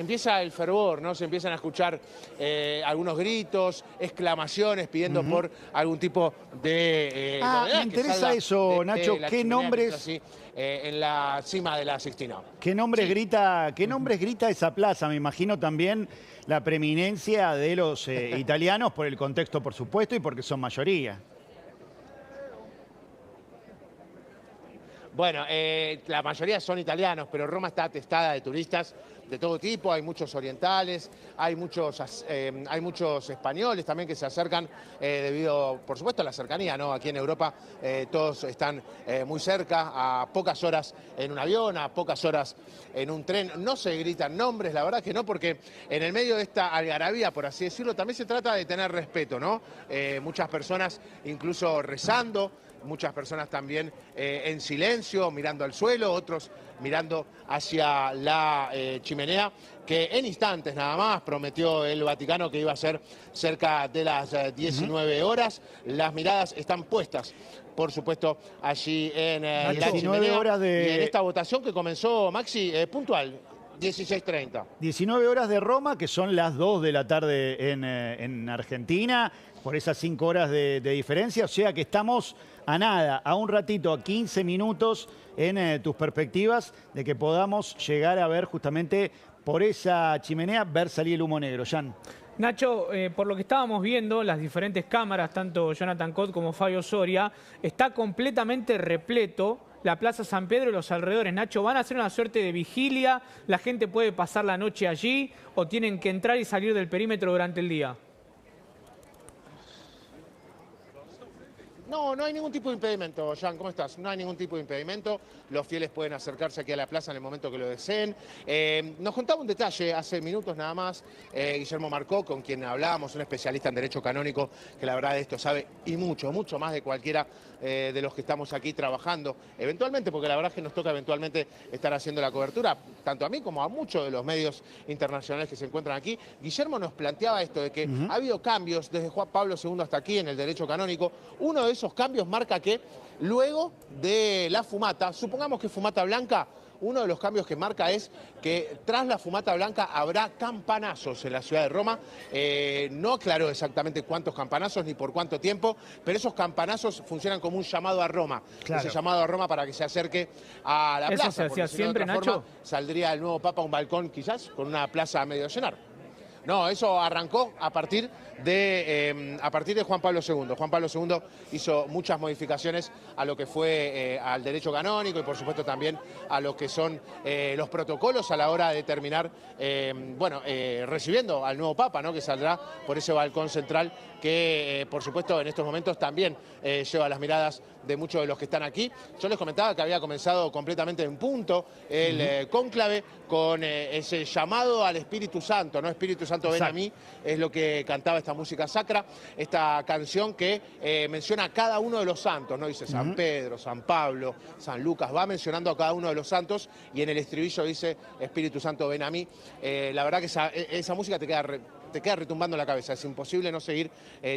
Empieza el fervor, ¿no? Se empiezan a escuchar algunos gritos, exclamaciones pidiendo por algún tipo de novedad. Me interesa eso, Nacho. ¿Qué nombres? Así, en la cima de la Sixtina. ¿Qué nombres grita esa plaza? Me imagino también la preeminencia de los italianos por el contexto, por supuesto, y porque son mayoría. Bueno, la mayoría son italianos, pero Roma está atestada de turistas de todo tipo. Hay muchos orientales, hay muchos españoles también que se acercan debido, por supuesto, a la cercanía, ¿no? Aquí en Europa todos están muy cerca, a pocas horas en un avión, a pocas horas en un tren. No se gritan nombres, la verdad que no, porque en el medio de esta algarabía, por así decirlo, también se trata de tener respeto, ¿no? Muchas personas incluso rezando, muchas personas también en silencio, mirando al suelo, otros mirando hacia la chimenea, que en instantes nada más prometió el Vaticano que iba a ser cerca de las 19 horas. Las miradas están puestas, por supuesto, allí en la chimenea. Horas de... Y en esta votación que comenzó, Maxi, puntual. 16:30. 19 horas de Roma, que son las 2 de la tarde en Argentina, por esas 5 horas de diferencia. O sea que estamos a nada, a un ratito, a 15 minutos en tus perspectivas de que podamos llegar a ver justamente por esa chimenea, ver salir el humo negro. Jan. Nacho, por lo que estábamos viendo, las diferentes cámaras, tanto Jonathan Cot como Fabio Soria, está completamente repleto la Plaza San Pedro y los alrededores. Nacho, ¿van a hacer una suerte de vigilia? ¿La gente puede pasar la noche allí o tienen que entrar y salir del perímetro durante el día? No, no hay ningún tipo de impedimento, Jan, ¿cómo estás? No hay ningún tipo de impedimento, los fieles pueden acercarse aquí a la plaza en el momento que lo deseen. Nos contaba un detalle hace minutos nada más, Guillermo Marcó, con quien hablábamos, un especialista en derecho canónico, que la verdad de esto sabe y mucho, mucho más de cualquiera de los que estamos aquí trabajando, eventualmente, porque la verdad es que nos toca eventualmente estar haciendo la cobertura, tanto a mí como a muchos de los medios internacionales que se encuentran aquí. Guillermo nos planteaba esto de que ha habido cambios desde Juan Pablo II hasta aquí en el derecho canónico. Uno de esos cambios marca que luego de la fumata, supongamos que fumata blanca, uno de los cambios que marca es que tras la fumata blanca habrá campanazos en la ciudad de Roma. No aclaró exactamente cuántos campanazos ni por cuánto tiempo, pero esos campanazos funcionan como un llamado a Roma. Claro. Ese llamado a Roma para que se acerque a la plaza. ¿Eso se hacía siempre, Nacho? Saldría el nuevo Papa a un balcón quizás con una plaza a medio llenar. No, eso arrancó a partir de Juan Pablo II. Juan Pablo II hizo muchas modificaciones a lo que fue al derecho canónico y por supuesto también a lo que son los protocolos a la hora de terminar, recibiendo al nuevo Papa, ¿no? Que saldrá por ese balcón central que por supuesto en estos momentos también lleva las miradas de muchos de los que están aquí. Yo les comentaba que había comenzado completamente en punto el cónclave con ese llamado al Espíritu Santo, ¿no? Espíritu Santo, ven a mí, es lo que cantaba esta música sacra, esta canción que menciona a cada uno de los santos, ¿no? Dice San Pedro, San Pablo, San Lucas, va mencionando a cada uno de los santos y en el estribillo dice Espíritu Santo, ven a mí. La verdad que esa música te queda retumbando en la cabeza, es imposible no seguir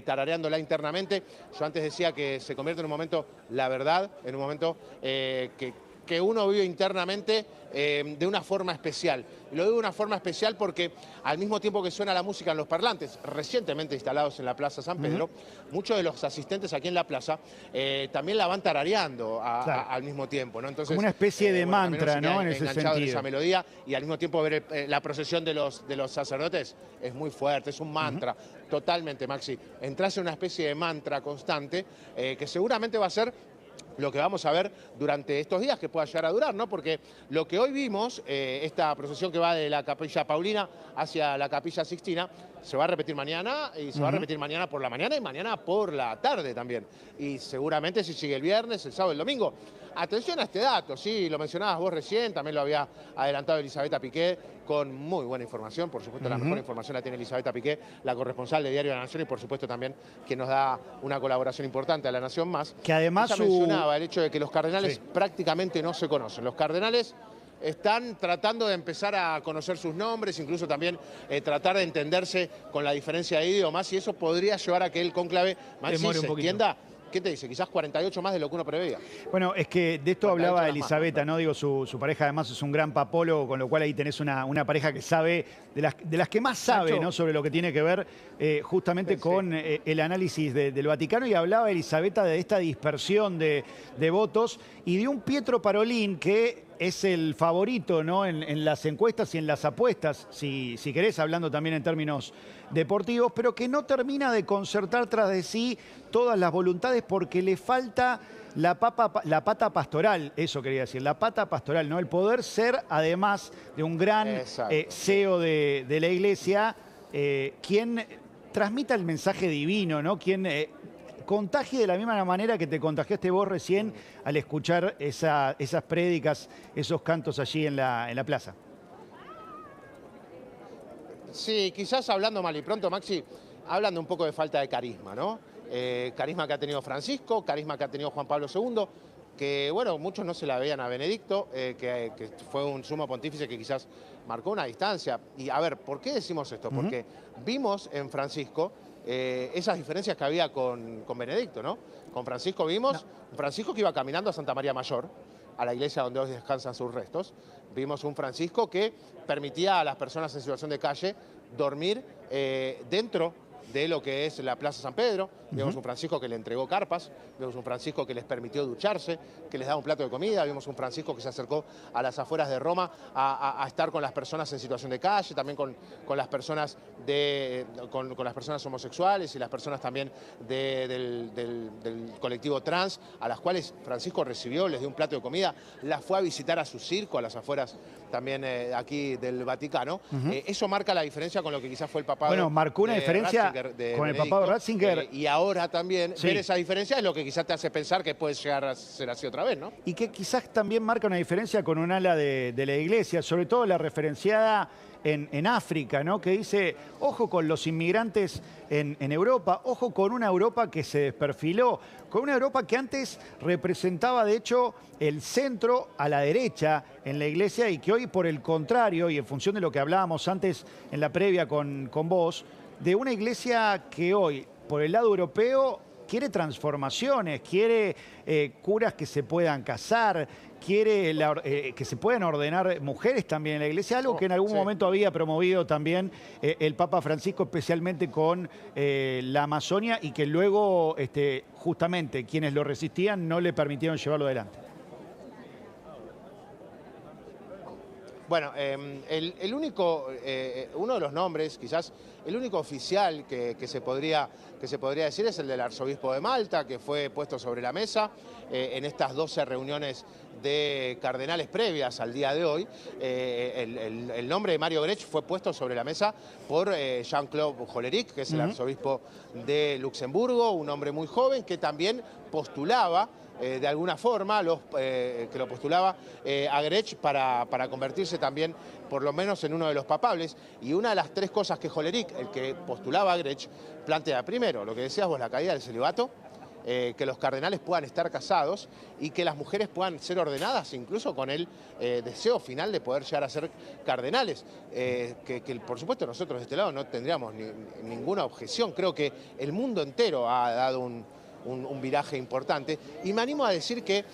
tarareándola internamente. Yo antes decía que se convierte en un momento, la verdad, en un momento que uno vive internamente de una forma especial. Lo digo de una forma especial porque al mismo tiempo que suena la música en los parlantes, recientemente instalados en la Plaza San Pedro, muchos de los asistentes aquí en la plaza también la van tarareando al mismo tiempo, ¿no? Entonces, como una especie de mantra, ¿no? En ese sentido. En esa melodía y al mismo tiempo ver la procesión de los sacerdotes es muy fuerte, es un mantra, totalmente, Maxi. Entrás en una especie de mantra constante que seguramente va a ser lo que vamos a ver durante estos días que pueda llegar a durar, ¿no? Porque lo que hoy vimos, esta procesión que va de la Capilla Paulina hacia la Capilla Sixtina, se va a repetir mañana y se va a repetir mañana por la mañana y mañana por la tarde también. Y seguramente si sigue el viernes, el sábado, el domingo. Atención a este dato, sí, lo mencionabas vos recién, también lo había adelantado Elisabetta Piqué con muy buena información, por supuesto la mejor información la tiene Elisabetta Piqué, la corresponsal de Diario de la Nación y por supuesto también quien nos da una colaboración importante a La Nación Más. Que además ella mencionaba el hecho de que los cardenales prácticamente no se conocen. Los cardenales están tratando de empezar a conocer sus nombres, incluso también tratar de entenderse con la diferencia de idiomas y eso podría llevar a que el cónclave se extienda ¿qué te dice? Quizás 48 más de lo que uno preveía. Bueno, es que de esto 48 hablaba horas Elisabetta, más, ¿no? Digo, su pareja además es un gran papólogo, con lo cual ahí tenés una pareja que sabe, de las que más sabe, Nacho. ¿no? Sobre lo que tiene que ver justamente Sí. con el análisis del Vaticano, y hablaba Elisabetta de esta dispersión de votos y de un Pietro Parolin que es el favorito, ¿no? En las encuestas y en las apuestas, si querés, hablando también en términos deportivos, pero que no termina de concertar tras de sí todas las voluntades porque le falta la pata pastoral, eso quería decir, la pata pastoral, ¿no? El poder ser, además de un gran Exacto. CEO de la Iglesia, quien transmita el mensaje divino, ¿no? Quien contagie de la misma manera que te contagiaste vos recién al escuchar esas prédicas, esos cantos allí en la plaza. Sí, quizás hablando mal y pronto, Maxi, hablando un poco de falta de carisma, ¿no? Carisma que ha tenido Francisco, carisma que ha tenido Juan Pablo II, que, bueno, muchos no se la veían a Benedicto, que fue un sumo pontífice que quizás marcó una distancia. Y, a ver, ¿por qué decimos esto? Porque vimos en Francisco esas diferencias que había con Benedicto, ¿no? Con Francisco vimos, Francisco que iba caminando a Santa María Mayor, a la iglesia donde hoy descansan sus restos. Vimos un Francisco que permitía a las personas en situación de calle dormir dentro de lo que es la Plaza San Pedro. Vimos un Francisco que le entregó carpas, vimos un Francisco que les permitió ducharse, que les daba un plato de comida, vimos un Francisco que se acercó a las afueras de Roma a estar con las personas en situación de calle, también con las personas con las personas homosexuales y las personas también del colectivo trans, a las cuales Francisco recibió, les dio un plato de comida, las fue a visitar a su circo, a las afueras también aquí del Vaticano. Eso marca la diferencia con lo que quizás fue el papado. Bueno, marcó una diferencia con el papado de Ratzinger. Y ahora también Sí. ver esa diferencia es lo que quizás te hace pensar que puede llegar a ser así otra vez, ¿no? Y que quizás también marca una diferencia con un ala de la Iglesia, sobre todo la referenciada en África, ¿no? Que dice, ojo con los inmigrantes en Europa, ojo con una Europa que se desperfiló, con una Europa que antes representaba, de hecho, el centro a la derecha en la Iglesia y que hoy, por el contrario, y en función de lo que hablábamos antes en la previa con vos, de una Iglesia que hoy, por el lado europeo, quiere transformaciones, quiere curas que se puedan casar, quiere que se puedan ordenar mujeres también en la Iglesia, algo que en algún momento había promovido también el Papa Francisco, especialmente con la Amazonia, y que luego justamente quienes lo resistían no le permitieron llevarlo adelante. Bueno, el único, uno de los nombres, quizás el único oficial que se podría decir es el del arzobispo de Malta, que fue puesto sobre la mesa en estas 12 reuniones de cardenales previas al día de hoy. El nombre de Mario Grech fue puesto sobre la mesa por Jean-Claude Hollerich, que es el arzobispo de Luxemburgo, un hombre muy joven que también postulaba de alguna forma, que lo postulaba a Grech para convertirse también, por lo menos, en uno de los papables. Y una de las tres cosas que Hollerich, el que postulaba a Grech, plantea: primero, lo que decías vos, la caída del celibato, que los cardenales puedan estar casados y que las mujeres puedan ser ordenadas, incluso con el deseo final de poder llegar a ser cardenales. Que por supuesto nosotros de este lado no tendríamos ninguna objeción. Creo que el mundo entero ha dado un viraje importante, y me animo a decir que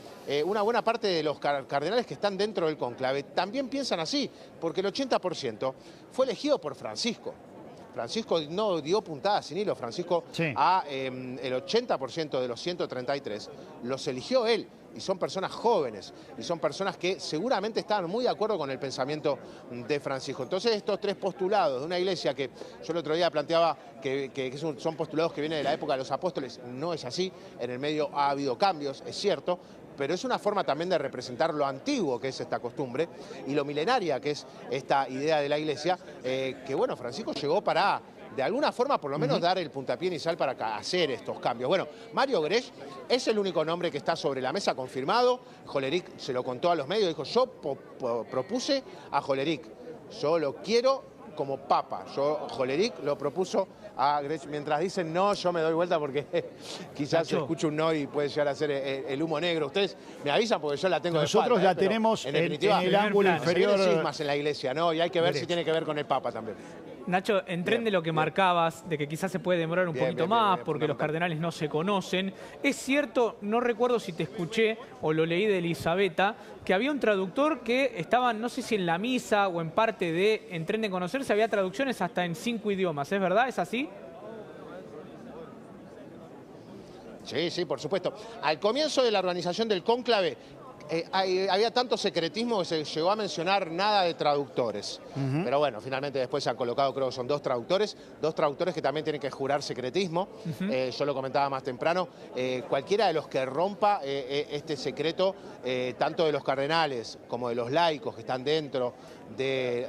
una buena parte de los cardenales que están dentro del cónclave también piensan así, porque el 80% fue elegido por Francisco. Francisco no dio puntada sin hilo. Francisco el 80% de los 133 los eligió él. Y son personas jóvenes, y son personas que seguramente estaban muy de acuerdo con el pensamiento de Francisco. Entonces, estos tres postulados de una iglesia que yo el otro día planteaba que son postulados que vienen de la época de los apóstoles, no es así. En el medio ha habido cambios, es cierto, pero es una forma también de representar lo antiguo que es esta costumbre y lo milenaria que es esta idea de la iglesia, que bueno, Francisco llegó para, de alguna forma, por lo menos dar el puntapié inicial para hacer estos cambios. Bueno, Mario Grech es el único nombre que está sobre la mesa confirmado. Hollerich se lo contó a los medios, dijo: yo propuse a Hollerich, yo lo quiero como papa. Hollerich lo propuso a Grech. Mientras dicen no, yo me doy vuelta porque quizás Nacho, escucho un no y puede llegar a ser el humo negro. Ustedes me avisan porque yo la tengo Nosotros de la espalda, tenemos en definitiva, en el ángulo plano. se vienen inferior cismas en la iglesia, ¿no? Y hay que ver si derecho. tiene que ver con el papa también. Nacho, en tren de lo que marcabas, de que quizás se puede demorar un poquito más porque los fundamental. cardenales no se conocen. Es cierto, no recuerdo si te escuché o lo leí de Elisabetta, que había un traductor que estaba, no sé si en la misa o en parte de En tren de conocerse, había traducciones hasta en 5 idiomas. ¿Es verdad? ¿Es así? Sí, sí, por supuesto. Al comienzo de la organización del cónclave, había tanto secretismo que se llegó a mencionar nada de traductores. Pero bueno, finalmente después se han colocado, creo que son dos traductores que también tienen que jurar secretismo. Yo lo comentaba más temprano, cualquiera de los que rompa este secreto, tanto de los cardenales como de los laicos que están dentro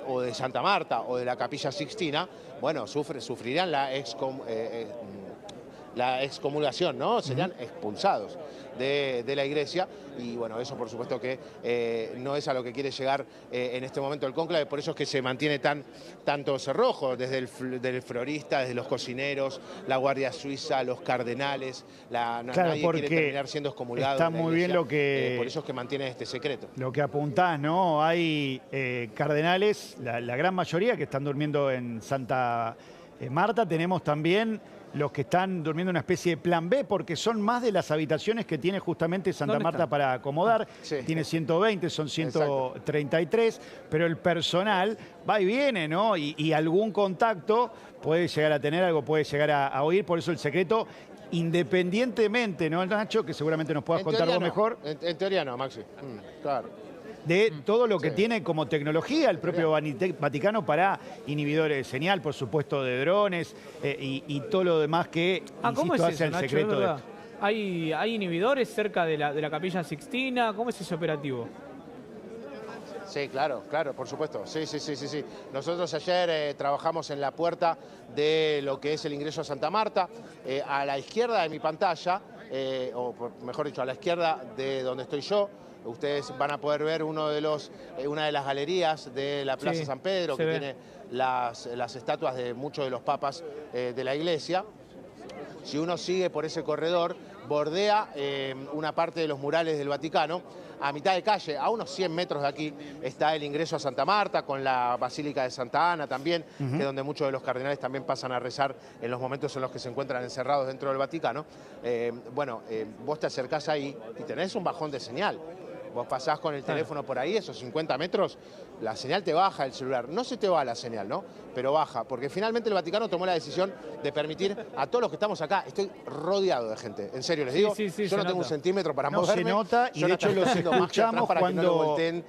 o de Santa Marta o de la Capilla Sixtina, bueno, sufrirían la excomulgación, ¿no? Serían expulsados de la iglesia y bueno, eso por supuesto que no es a lo que quiere llegar en este momento el cónclave, por eso es que se mantiene tanto cerrojo, desde el florista, desde los cocineros, la Guardia Suiza, los cardenales, Claro, nadie porque quiere terminar siendo excomulgado. está de la muy bien iglesia, lo que... por eso es que mantiene este secreto. Lo que apuntás, ¿no? Hay cardenales, la gran mayoría que están durmiendo en Santa Marta. Tenemos también los que están durmiendo en una especie de plan B, porque son más de las habitaciones que tiene justamente Santa Marta para acomodar. Sí. Tiene 120, son 133, pero el personal va y viene, ¿no? Y algún contacto puede llegar a tener, algo puede llegar a oír, por eso el secreto, independientemente, ¿no, Nacho? Que seguramente nos puedas contar vos mejor. En teoría no, Maxi. Claro. De todo lo que Sí. tiene como tecnología el propio Vaticano para inhibidores de señal, por supuesto de drones y todo lo demás que, ¿Cómo es insisto, hace eso, el Nacho? ¿Es secreto de verdad? esto. ¿Hay inhibidores cerca de la Capilla Sixtina? ¿Cómo es ese operativo? Sí, claro, por supuesto. Sí. Nosotros ayer trabajamos en la puerta de lo que es el ingreso a Santa Marta. A la izquierda de mi pantalla, mejor dicho, a la izquierda de donde estoy yo, ustedes van a poder ver una de las galerías de la Plaza Sí, San Pedro, se que ve. tiene las estatuas de muchos de los papas de la iglesia. Si uno sigue por ese corredor, bordea una parte de los murales del Vaticano. A mitad de calle, a unos 100 metros de aquí, está el ingreso a Santa Marta, con la Basílica de Santa Ana también, que es donde muchos de los cardenales también pasan a rezar en los momentos en los que se encuentran encerrados dentro del Vaticano. Vos te acercás ahí y tenés un bajón de señal. Vos pasás con el teléfono por ahí, esos 50 metros, la señal te baja el celular. No se te va la señal, ¿no? Pero baja, porque finalmente el Vaticano tomó la decisión de permitir a todos los que estamos acá, estoy rodeado de gente, en serio les digo, Sí, yo no tengo un centímetro para No moverme. se nota y de hecho los escuchamos para que no lo cuando... volteen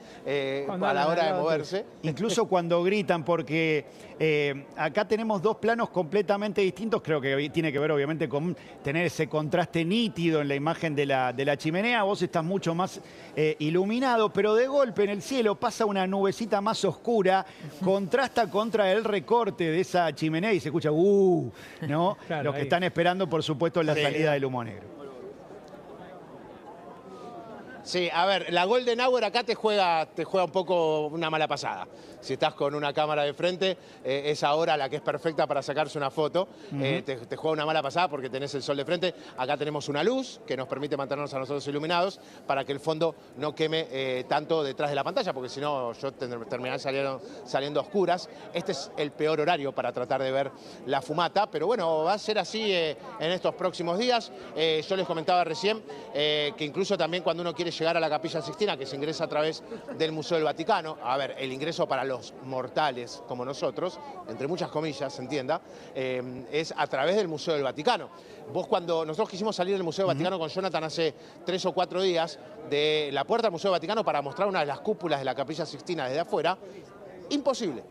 Cuando a la hablan hora de al lado moverse. Incluso cuando gritan, porque acá tenemos dos planos completamente distintos, creo que tiene que ver obviamente con tener ese contraste nítido en la imagen de la chimenea, vos estás mucho más iluminado, pero de golpe en el cielo pasa una nubecita más oscura, contrasta contra el recorte de esa chimenea y se escucha ¿no? Claro, Los que ahí. están esperando, por supuesto, la Sí. salida del humo negro. Sí, a ver, la Golden Hour acá te juega un poco una mala pasada. Si estás con una cámara de frente, esa hora la que es perfecta para sacarse una foto, te juega una mala pasada porque tenés el sol de frente. Acá tenemos una luz que nos permite mantenernos a nosotros iluminados para que el fondo no queme tanto detrás de la pantalla, porque si no yo terminaría saliendo a oscuras. Este es el peor horario para tratar de ver la fumata, pero bueno, va a ser así en estos próximos días. Yo les comentaba recién que incluso también cuando uno quiere llegar a la Capilla Sixtina, que se ingresa a través del Museo del Vaticano, a ver, el ingreso para los mortales como nosotros, entre muchas comillas, se entienda, es a través del Museo del Vaticano. Nosotros quisimos salir del Museo del Vaticano con Jonathan hace 3 o 4 días, de la puerta del Museo del Vaticano para mostrar una de las cúpulas de la Capilla Sixtina desde afuera, imposible.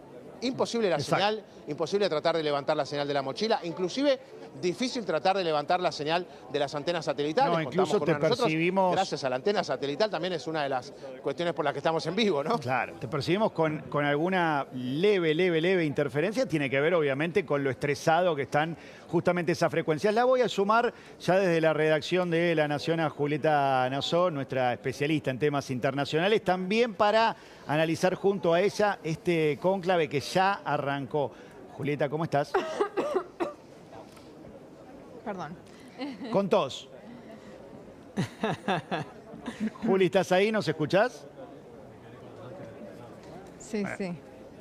Imposible la señal, imposible tratar de levantar la señal de la mochila, inclusive difícil tratar de levantar la señal de las antenas satelitales. No, incluso Contamos con te una de nosotros, percibimos... gracias a la antena satelital también es una de las cuestiones por las que estamos en vivo, ¿no? Claro, te percibimos con alguna leve interferencia, tiene que ver obviamente con lo estresado que están justamente esas frecuencias. La voy a sumar ya desde la redacción de La Nación a Julieta Nazó, nuestra especialista en temas internacionales, también para analizar junto a ella este cónclave que ya arrancó. Julieta, ¿cómo estás? Perdón. Con tos. Juli, ¿estás ahí? ¿Nos escuchás? Sí, sí.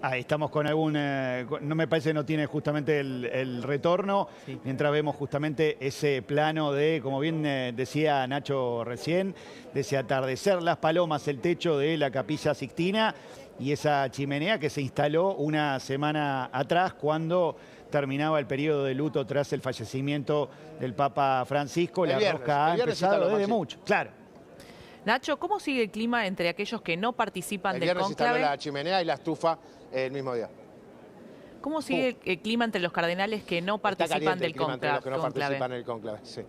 Ahí estamos con algún... no me parece que no tiene justamente el retorno, sí. Mientras vemos justamente ese plano de, como bien decía Nacho recién, de ese atardecer, las palomas, el techo de la Capilla Sixtina y esa chimenea que se instaló una semana atrás cuando terminaba el periodo de luto tras el fallecimiento del Papa Francisco. La rosca ha empezado desde mucho, claro. Nacho, ¿cómo sigue el clima entre aquellos que no participan del cónclave? El viernes instaló la chimenea y la estufa el mismo día. ¿Cómo sigue el clima entre los cardenales que no participan del cónclave? Los que no participan del cónclave, sí.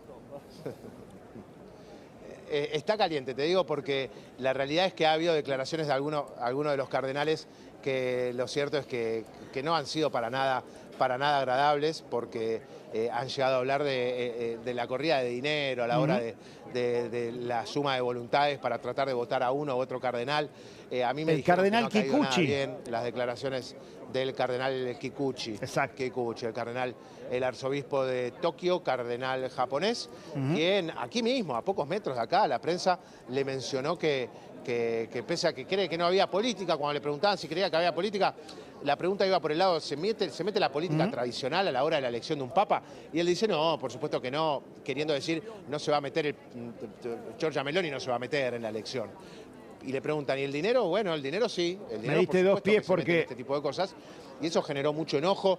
Está caliente, te digo, porque la realidad es que ha habido declaraciones de algunos de los cardenales que lo cierto es que no han sido para nada agradables, porque han llegado a hablar de la corrida de dinero a la hora de la suma de voluntades para tratar de votar a uno u otro cardenal. A mí me dijeron cardenal que no ha caído nada Kikuchi. bien las declaraciones del cardenal Kikuchi. Exacto. Kikuchi, el arzobispo de Tokio, cardenal japonés, quien aquí mismo, a pocos metros de acá, la prensa le mencionó que pese a que cree que no había política, cuando le preguntaban si creía que había política, la pregunta iba por el lado, ¿se mete la política tradicional a la hora de la elección de un papa? Y él dice, no, por supuesto que no, queriendo decir, no se va a meter, Giorgia Meloni no se va a meter en la elección. Y le preguntan, ¿y el dinero? Bueno, el dinero sí. El dinero, me diste dos pies porque... este tipo de cosas. Y eso generó mucho enojo.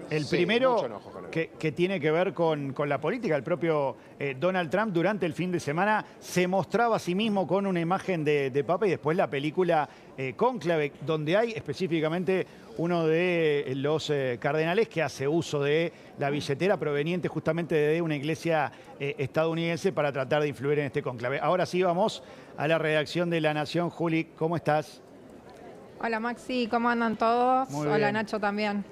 El primero que tiene que ver con la política, el propio Donald Trump durante el fin de semana se mostraba a sí mismo con una imagen de Papa y después la película Cónclave, donde hay específicamente uno de los cardenales que hace uso de la billetera proveniente justamente de una iglesia estadounidense para tratar de influir en este cónclave. Ahora sí vamos a la redacción de La Nación. Juli, ¿cómo estás? Hola Maxi, ¿cómo andan todos? Muy Hola bien. Nacho también.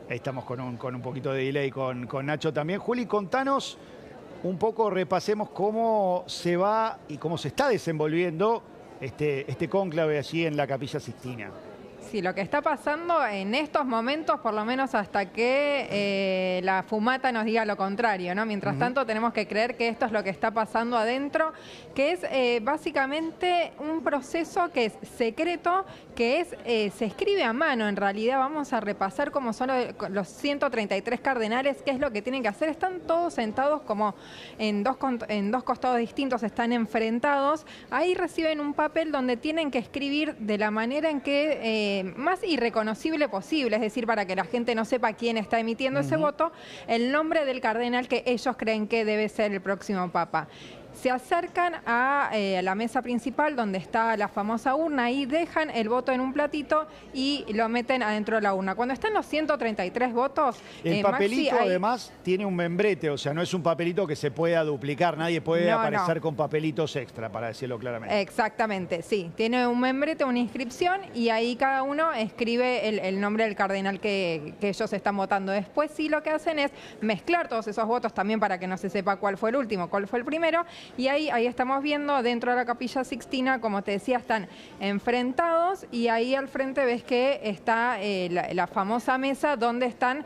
Ahí estamos con un poquito de delay con Nacho también. Juli, contanos un poco, repasemos cómo se va y cómo se está desenvolviendo este cónclave allí en la Capilla Sixtina. Sí, lo que está pasando en estos momentos, por lo menos hasta que la fumata nos diga lo contrario, ¿no? Mientras tanto, tenemos que creer que esto es lo que está pasando adentro, que es básicamente un proceso que es secreto, que se escribe a mano. En realidad, vamos a repasar cómo son los 133 cardenales, qué es lo que tienen que hacer. Están todos sentados como en dos costados distintos, están enfrentados. Ahí reciben un papel donde tienen que escribir de la manera en que más irreconocible posible, es decir, para que la gente no sepa quién está emitiendo ese voto, el nombre del cardenal que ellos creen que debe ser el próximo papa. Se acercan a la mesa principal donde está la famosa urna y dejan el voto en un platito y lo meten adentro de la urna. Cuando están los 133 votos... El papelito Maxi, además tiene un membrete, o sea, no es un papelito que se pueda duplicar, nadie puede aparecer con papelitos extra, para decirlo claramente. Exactamente, sí. Tiene un membrete, una inscripción y ahí cada uno escribe el nombre del cardenal que ellos están votando. Después sí lo que hacen es mezclar todos esos votos también para que no se sepa cuál fue el último, cuál fue el primero. Y ahí estamos viendo dentro de la Capilla Sixtina, como te decía, están enfrentados y ahí al frente ves que está la famosa mesa donde están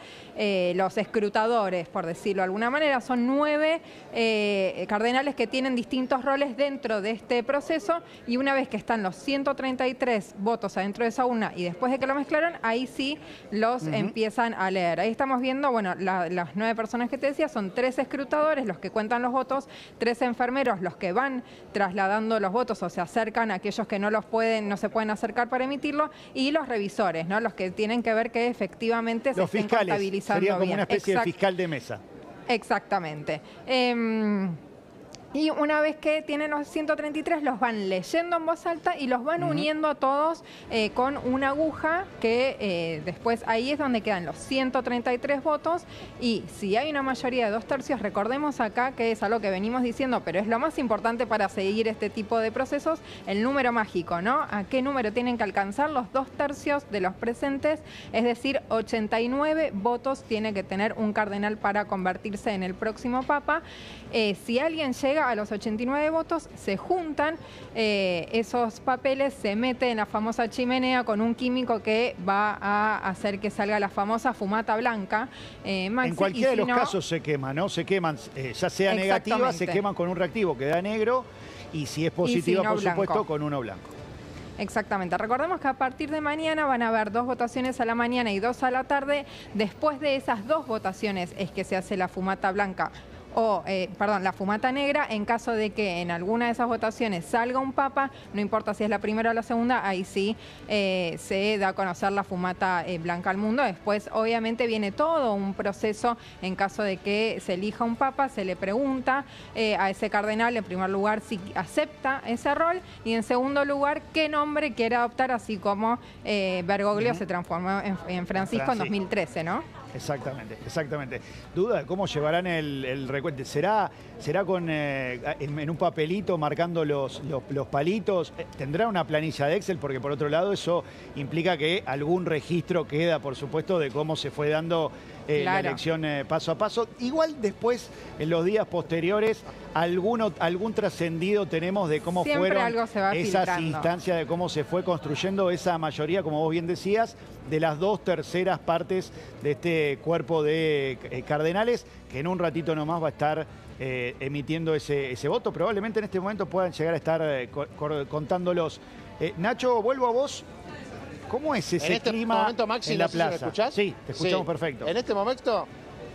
los escrutadores, por decirlo de alguna manera. Son 9 cardenales que tienen distintos roles dentro de este proceso y una vez que están los 133 votos adentro de esa urna y después de que lo mezclaron, ahí sí los empiezan a leer. Ahí estamos viendo, bueno, las 9 personas que te decía son 3 escrutadores, los que cuentan los votos, 3 enfermeros, los que van trasladando los votos o se acercan a aquellos que no se pueden acercar para emitirlo, y los revisores, ¿no? Los que tienen que ver que efectivamente se estén contabilizando bien. Sería como una especie de fiscal de mesa. Exactamente. Y una vez que tienen los 133, los van leyendo en voz alta y los van uniendo a todos con una aguja que después ahí es donde quedan los 133 votos. Y si hay una mayoría de 2/3, recordemos acá que es algo que venimos diciendo, pero es lo más importante para seguir este tipo de procesos, el número mágico, ¿no? ¿A qué número tienen que alcanzar? Los 2/3 de los presentes, es decir, 89 votos tiene que tener un cardenal para convertirse en el próximo papa. Si alguien llega a los 89 votos, se juntan esos papeles, se mete en la famosa chimenea con un químico que va a hacer que salga la famosa fumata blanca. Maxi, en cualquiera de los casos se queman, ¿no? Se queman, ya sea negativa, se queman con un reactivo que da negro y si es positiva, por supuesto, con uno blanco. Exactamente. Recordemos que a partir de mañana van a haber 2 votaciones a la mañana y 2 a la tarde. Después de esas 2 votaciones es que se hace la fumata blanca o, la fumata negra. En caso de que en alguna de esas votaciones salga un papa, no importa si es la primera o la segunda, ahí sí se da a conocer la fumata blanca al mundo. Después, obviamente, viene todo un proceso. En caso de que se elija un papa, se le pregunta a ese cardenal, en primer lugar, si acepta ese rol, y en segundo lugar, qué nombre quiere adoptar, así como Bergoglio se transformó en Francisco en 2013, ¿no? Exactamente, exactamente. Duda de cómo llevarán el recuento. ¿Será con en un papelito marcando los palitos? ¿Tendrá una planilla de Excel? Porque por otro lado eso implica que algún registro queda, por supuesto, de cómo se fue dando la elección paso a paso. Igual después, en los días posteriores, algún trascendido tenemos de cómo siempre fueron esas filtrando. instancias, de cómo se fue construyendo esa mayoría, como vos bien decías, de las 2/3 partes de este cuerpo de cardenales, que en un ratito nomás va a estar emitiendo ese voto. Probablemente en este momento puedan llegar a estar contándolos. Nacho, vuelvo a vos. ¿Cómo es ese clima momento, Maxi, en la no sé si me plaza? escuchás. Sí, te escuchamos Sí. perfecto. En este momento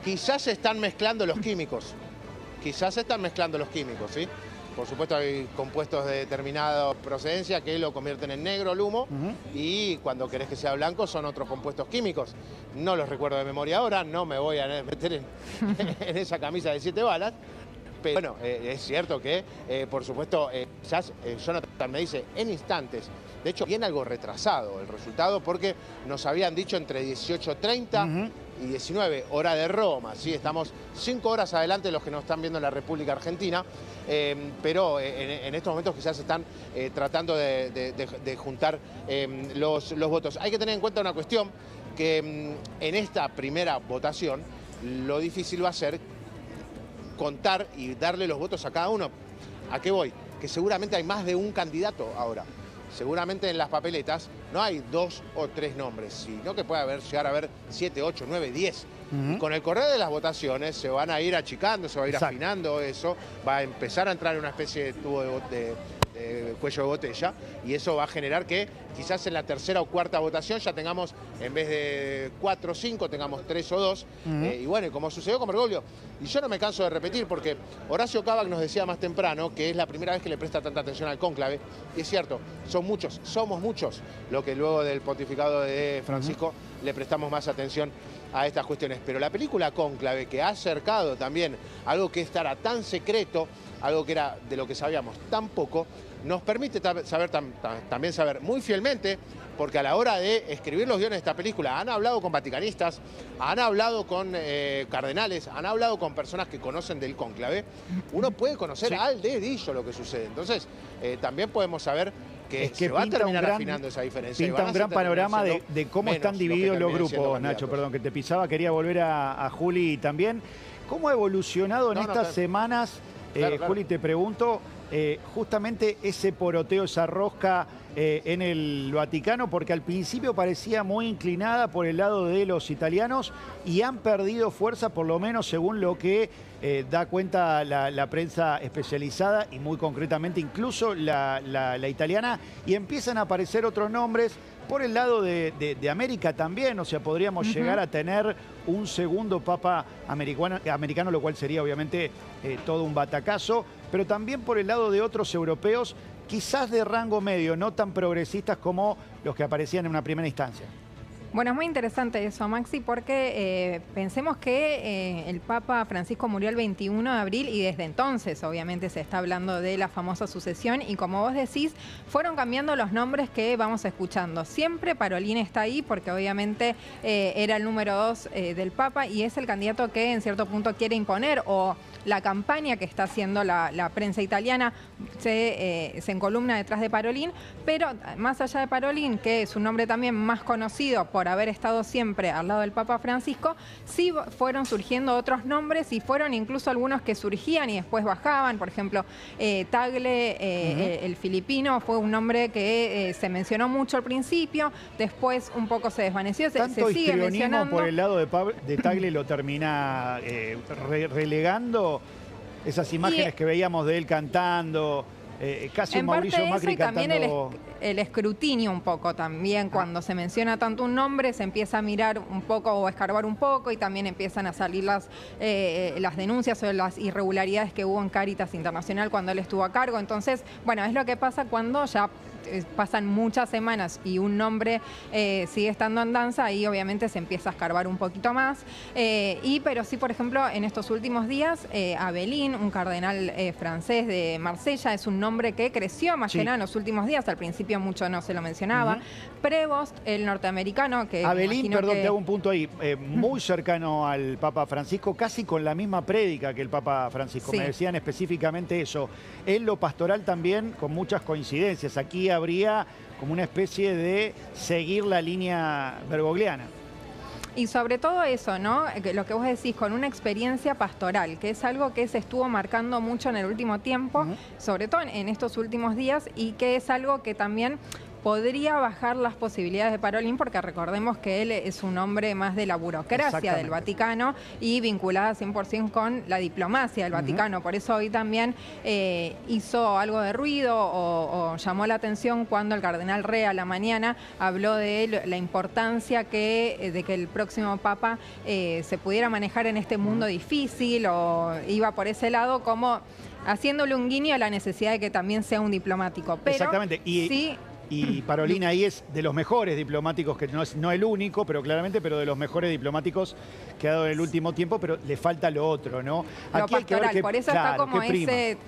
quizás se están mezclando los químicos. Quizás se están mezclando los químicos, ¿sí? Por supuesto hay compuestos de determinada procedencia que lo convierten en negro el humo, y cuando querés que sea blanco son otros compuestos químicos. No los recuerdo de memoria ahora, no me voy a meter en esa camisa de 7 balas. Pero bueno, es cierto que, por supuesto, Jonathan me dice en instantes. De hecho, viene algo retrasado el resultado, porque nos habían dicho entre 18:30 y 19, hora de Roma. ¿Sí? Estamos 5 horas adelante de los que nos están viendo en la República Argentina, pero en estos momentos quizás están tratando de juntar los votos. Hay que tener en cuenta una cuestión, que en esta primera votación lo difícil va a ser contar y darle los votos a cada uno. ¿A qué voy? Que seguramente hay más de un candidato ahora. Seguramente en las papeletas no hay 2 o 3 nombres, sino que puede llegar a haber 7, 8, 9, 10. Y con el correr de las votaciones se van a ir achicando, se va a ir afinando eso, va a empezar a entrar en una especie de tubo de cuello de botella, y eso va a generar que quizás en la tercera o cuarta votación ya tengamos, en vez de 4 o 5, tengamos 3 o 2. Y bueno, y como sucedió con Bergoglio, y yo no me canso de repetir, porque Horacio Cavac nos decía más temprano que es la primera vez que le presta tanta atención al cónclave, y es cierto, somos muchos lo que luego del pontificado de Francisco le prestamos más atención a estas cuestiones. Pero la película Cónclave, que ha acercado también algo que estará tan secreto, algo que era de lo que sabíamos tan poco, nos permite también saber muy fielmente, porque a la hora de escribir los guiones de esta película han hablado con vaticanistas, han hablado con cardenales, han hablado con personas que conocen del cónclave. Uno puede conocer al dedillo lo que sucede. Entonces, también podemos saber que se va a terminar afinando esa diferencia. Pinta un gran panorama de cómo están divididos los grupos, Nacho. Perdón, que te pisaba. Quería volver a Juli también. ¿Cómo ha evolucionado en estas semanas? Claro. Juli, te pregunto, justamente ese poroteo, esa rosca en el Vaticano, porque al principio parecía muy inclinada por el lado de los italianos y han perdido fuerza, por lo menos según lo que da cuenta la prensa especializada y muy concretamente incluso la italiana, y empiezan a aparecer otros nombres. Por el lado de América también, o sea, podríamos llegar a tener un segundo papa americano, lo cual sería obviamente todo un batacazo, pero también por el lado de otros europeos, quizás de rango medio, no tan progresistas como los que aparecían en una primera instancia. Bueno, es muy interesante eso, Maxi, porque pensemos que el Papa Francisco murió el 21 de abril y desde entonces obviamente se está hablando de la famosa sucesión, y como vos decís, fueron cambiando los nombres que vamos escuchando. Siempre Parolin está ahí porque obviamente era el número 2 del Papa y es el candidato que en cierto punto quiere imponer, o la campaña que está haciendo la prensa italiana se encolumna detrás de Parolin, pero más allá de Parolin, que es un nombre también más conocido por haber estado siempre al lado del Papa Francisco, sí fueron surgiendo otros nombres, y fueron incluso algunos que surgían y después bajaban. Por ejemplo, Tagle, el filipino, fue un nombre que se mencionó mucho al principio, después un poco se desvaneció, se sigue mencionando. Por el lado de Tagle lo termina relegando. Esas imágenes que veíamos de él cantando, casi un En Mauricio parte Macri eso y también cantando... el escrutinio un poco también. Cuando se menciona tanto un nombre, se empieza a mirar un poco o a escarbar un poco y también empiezan a salir las denuncias o las irregularidades que hubo en Cáritas Internacional cuando él estuvo a cargo. Entonces, bueno, es lo que pasa cuando ya pasan muchas semanas y un nombre sigue estando en danza, ahí obviamente se empieza a escarbar un poquito más. Pero sí, por ejemplo, en estos últimos días, Abelín, un cardenal francés de Marsella, es un nombre que creció más que nada en los últimos días. Al principio mucho no se lo mencionaba. Prevost, el norteamericano, que Abelín, perdón, te hago un punto ahí, muy cercano al Papa Francisco, casi con la misma prédica que el Papa Francisco. Sí. Me decían específicamente eso. En lo pastoral también, con muchas coincidencias. Aquí habría como una especie de seguir la línea bergogliana. Y sobre todo eso, ¿no? Lo que vos decís, con una experiencia pastoral, que es algo que se estuvo marcando mucho en el último tiempo, sobre todo en estos últimos días, y que es algo que también podría bajar las posibilidades de Parolín, porque recordemos que él es un hombre más de la burocracia del Vaticano y vinculada 100% con la diplomacia del Vaticano. Por eso hoy también hizo algo de ruido o llamó la atención cuando el cardenal Rea a la mañana habló de la importancia de que el próximo Papa se pudiera manejar en este mundo difícil, o iba por ese lado como haciéndole un guiño a la necesidad de que también sea un diplomático. Pero exactamente. Y Parolín ahí es de los mejores diplomáticos, que no el único, pero claramente, pero de los mejores diplomáticos que ha dado en el último tiempo, pero le falta lo otro, ¿no? Lo Aquí hay que ver pastoral, por eso está como ese...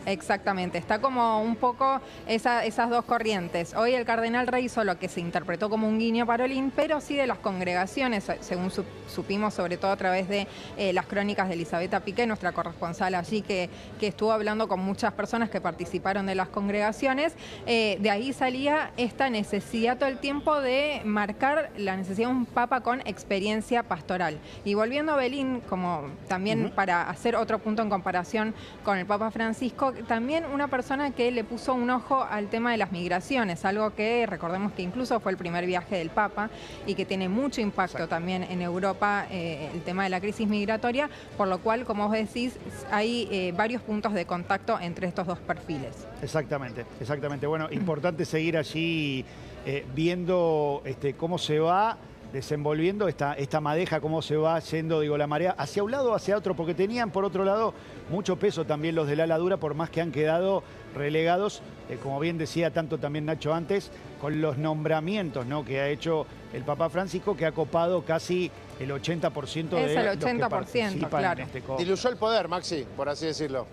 Exactamente, está como un poco esas dos corrientes. Hoy el cardenal Rey hizo lo que se interpretó como un guiño a Parolín, pero sí de las congregaciones, según supimos, sobre todo a través de las crónicas de Elisabetta Piqué, nuestra corresponsal allí, que estuvo hablando con muchas personas que participaron de las congregaciones. De ahí salía esta necesidad todo el tiempo de marcar la necesidad de un papa con experiencia pastoral. Y volviendo a Abelín, como también para hacer otro punto en comparación con el Papa Francisco, también una persona que le puso un ojo al tema de las migraciones, algo que recordemos que incluso fue el primer viaje del Papa y que tiene mucho impacto también en Europa, el tema de la crisis migratoria, por lo cual, como vos decís, hay varios puntos de contacto entre estos dos perfiles. Exactamente, exactamente. Bueno, importante seguir allí viendo cómo se va desenvolviendo esta madeja, cómo se va yendo, digo, la marea hacia un lado o hacia otro, porque tenían por otro lado mucho peso también los del ala dura, por más que han quedado relegados, como bien decía tanto también Nacho antes, con los nombramientos, ¿no?, que ha hecho el Papa Francisco, que ha copado casi el 80% de el 80%, los que participan claro. en este COP. Diluyó el poder, Maxi, por así decirlo.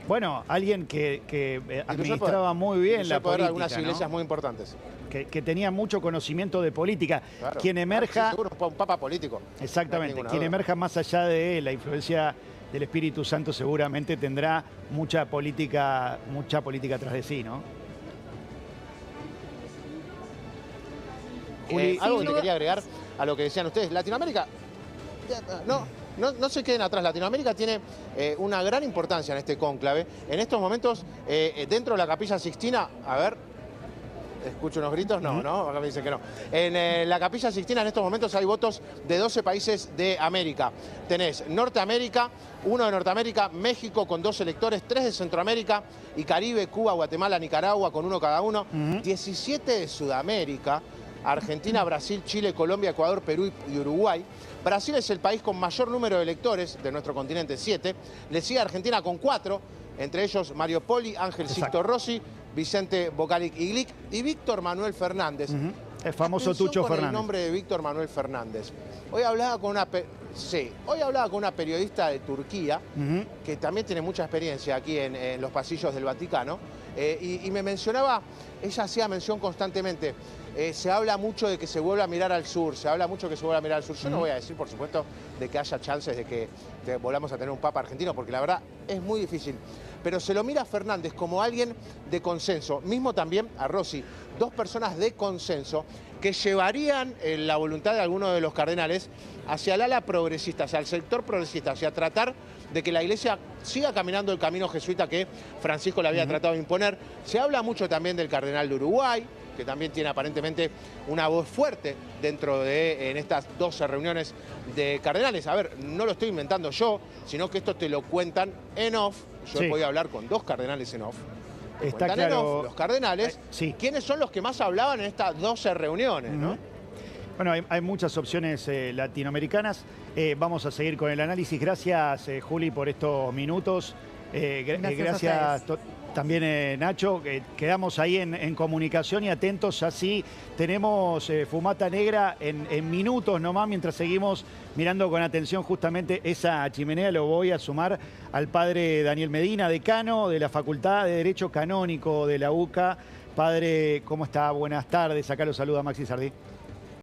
Bueno, alguien que administraba muy bien la política, de algunas iglesias, ¿no?, muy importantes. que tenía mucho conocimiento de política. Claro. Quien emerja... Seguro un papa político. Exactamente. No Quien emerja más allá de la influencia del Espíritu Santo seguramente tendrá mucha política tras de sí, ¿no? Juli, algo que te quería agregar a lo que decían ustedes. Latinoamérica, no se queden atrás. Latinoamérica tiene una gran importancia en este cónclave. En estos momentos, dentro de la Capilla Sixtina, a ver... ¿Escucho unos gritos? No, ¿no? Acá me dicen que no. En la Capilla Sixtina en estos momentos hay votos de 12 países de América. Tenés Norteamérica, uno de Norteamérica, México con 2 electores, 3 de Centroamérica y Caribe, Cuba, Guatemala, Nicaragua con 1 cada uno, 17 de Sudamérica, Argentina, Brasil, Chile, Colombia, Ecuador, Perú y Uruguay. Brasil es el país con mayor número de electores de nuestro continente, 7. Le sigue Argentina con 4, entre ellos Mario Poli, Ángel Sixto Rossi, Vicente Bocaric Iglic y Víctor Manuel Fernández. El famoso Atención Tucho con Fernández. El nombre de Víctor Manuel Fernández. Hoy hablaba con una periodista de Turquía, que también tiene mucha experiencia aquí en los pasillos del Vaticano, y me mencionaba, ella hacía mención constantemente, se habla mucho de que se vuelva a mirar al sur, Yo no voy a decir, por supuesto, de que haya chances de que volvamos a tener un papa argentino, porque la verdad es muy difícil. Pero se lo mira a Fernández como alguien de consenso, mismo también a Rossi, 2 personas de consenso que llevarían la voluntad de algunos de los cardenales hacia el ala progresista, hacia el sector progresista, hacia tratar de que la Iglesia siga caminando el camino jesuita que Francisco le había tratado de imponer. Se habla mucho también del cardenal de Uruguay, que también tiene aparentemente una voz fuerte en estas 12 reuniones de cardenales. A ver, no lo estoy inventando yo, sino que esto te lo cuentan en off. Yo he podido hablar con 2 cardenales en off, Está cuentan en claro. off los cardenales, Sí. quiénes son los que más hablaban en estas 12 reuniones, ¿no? Bueno, hay muchas opciones latinoamericanas. Vamos a seguir con el análisis. Gracias, Juli, por estos minutos. Gracias a También, Nacho. Quedamos ahí en comunicación y atentos. Así tenemos Fumata Negra en minutos nomás, mientras seguimos mirando con atención justamente esa chimenea. Lo voy a sumar al padre Daniel Medina, decano de la Facultad de Derecho Canónico de la UCA. Padre, ¿cómo está? Buenas tardes. Acá lo saluda Maxi Sardí.